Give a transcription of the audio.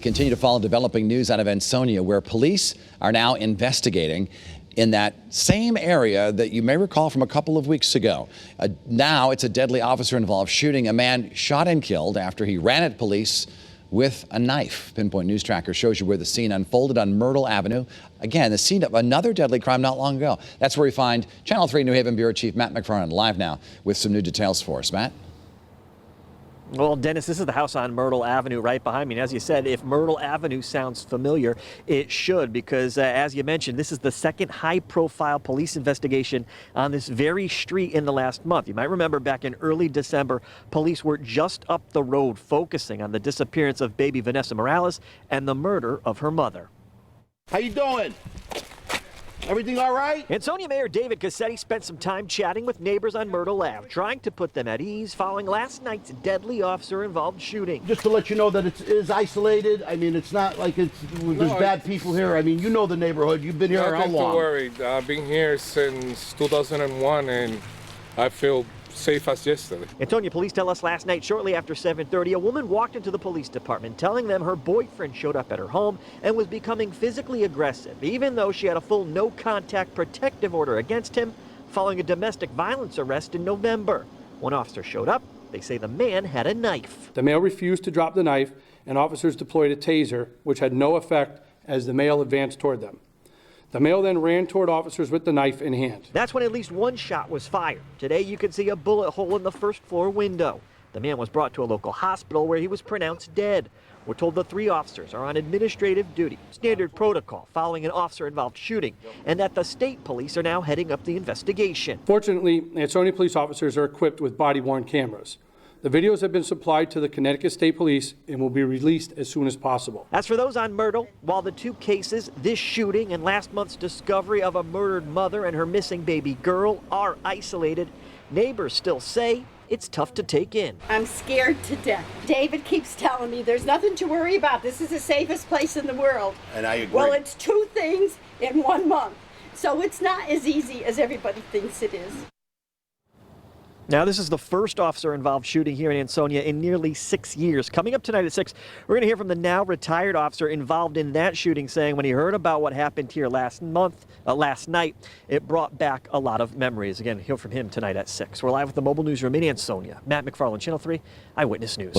Continue to follow developing news out of Ansonia, where police are now investigating in that same area that you may recall from a couple of weeks ago. Now it's a deadly officer-involved shooting. A man shot and killed after he ran at police with a knife. Pinpoint News Tracker shows you where the scene unfolded on Myrtle Avenue. Again, the scene of another deadly crime not long ago. That's where we find Channel 3 New Haven Bureau Chief Matt McFarland live now with some new details for us. Matt? Well, Dennis, this is the house on Myrtle Avenue right behind me. And as you said, if Myrtle Avenue sounds familiar, it should, because as you mentioned, this is the second high-profile police investigation on this very street in the last month. You might remember back in early December, police were just up the road focusing on the disappearance of baby Vanessa Morales and the murder of her mother. How you doing? Everything all right? Ansonia Mayor David Cassetti spent some time chatting with neighbors on Myrtle Ave, trying to put them at ease following last night's deadly officer-involved shooting. Just to let you know that it is isolated. I mean, it's not like there's bad people here. I mean, you know the neighborhood. You've been here how long? Nothing to worry. I've been here since 2001, and I feel safe as yesterday. Ansonia police tell us last night, shortly after 7:30, a woman walked into the police department telling them her boyfriend showed up at her home and was becoming physically aggressive, even though she had a full no-contact protective order against him following a domestic violence arrest in November. When officers showed up, they say the man had a knife. The male refused to drop the knife, and officers deployed a taser, which had no effect as the male advanced toward them. The male then ran toward officers with the knife in hand. That's when at least one shot was fired. Today, you can see a bullet hole in the first floor window. The man was brought to a local hospital where he was pronounced dead. We're told the three officers are on administrative duty, standard protocol following an officer-involved shooting, and that the state police are now heading up the investigation. Fortunately, Ansonia police officers are equipped with body-worn cameras. The videos have been supplied to the Connecticut State Police and will be released as soon as possible. As for those on Myrtle, while the two cases, this shooting and last month's discovery of a murdered mother and her missing baby girl, are isolated, neighbors still say it's tough to take in. I'm scared to death. David keeps telling me there's nothing to worry about. This is the safest place in the world. And I agree. Well, it's two things in 1 month. So it's not as easy as everybody thinks it is. Now, this is the first officer-involved shooting here in Ansonia in nearly 6 years. Coming up tonight at 6, we're going to hear from the now retired officer involved in that shooting, saying when he heard about what happened here last night, it brought back a lot of memories. Again, hear from him tonight at 6. We're live with the mobile newsroom in Ansonia. Matt McFarland, Channel 3 Eyewitness News.